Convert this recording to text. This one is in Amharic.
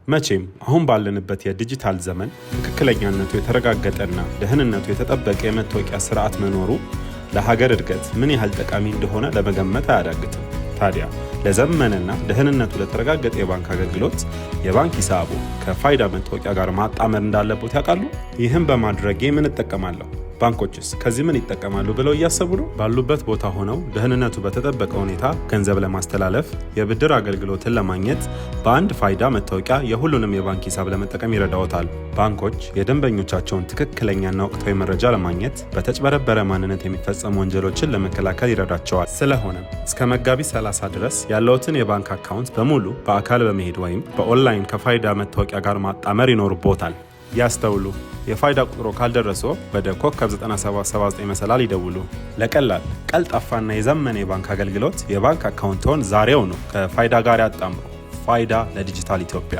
መቼም አሁን ባለንበት የዲጂታል ዘመን ትክክለኛነቱ የተረጋገጠና ደህንነቱ የተጠበቀ የመታወቂያ ስርዓት መኖሩ ለሀገር እድገት ምን ያህል ጠቃሚ እንደሆነ ለመገመት አያዳግትም። ታዲያ ለዘመነና ደህንነቱ ለተረጋገጠ የባንክ አገልግሎት የባንክ ሂሳቡ ከፋይዳ መታወቂያ ጋር ማጣመር እንዳለበት ያውቃሉ? ይህም በማድረጌ ምን እጠቀማለሁ? ባንኮችስ ከዚህ ምን ይጠቀማሉ ብለው እያሰቡ ነው? ባሉበት ቦታ ሆነው ደህንነቱ በተጠበቀ ሁኔታ ገንዘብ ለማስተላለፍ፣ የብድር አገልግሎትን ለማግኘት በአንድ ፋይዳ መታወቂያ የሁሉንም የባንክ ሂሳብ ለመጠቀም ይረዳዎታል። ባንኮች የደንበኞቻቸውን ትክክለኛና ወቅታዊ መረጃ ለማግኘት፣ በተጭበረበረ ማንነት የሚፈጸሙ ወንጀሎችን ለመከላከል ይረዳቸዋል። ስለሆነም እስከ መጋቢት 30 ድረስ ያለዎትን የባንክ አካውንት በሙሉ በአካል በመሄድ ወይም በኦንላይን ከፋይዳ መታወቂያ ጋር ማጣመር ይኖርቦታል። ያስተውሉ፣ የፋይዳ ቁጥሮ ካልደረሰው ወደ ኮከብ 9779 መሰላል ይደውሉ። ለቀላል ቀልጣፋና የዘመነ የባንክ አገልግሎት የባንክ አካውንትዎን ዛሬውኑ ከፋይዳ ጋር ያጣምሩ። ፋይዳ ለዲጂታል ኢትዮጵያ።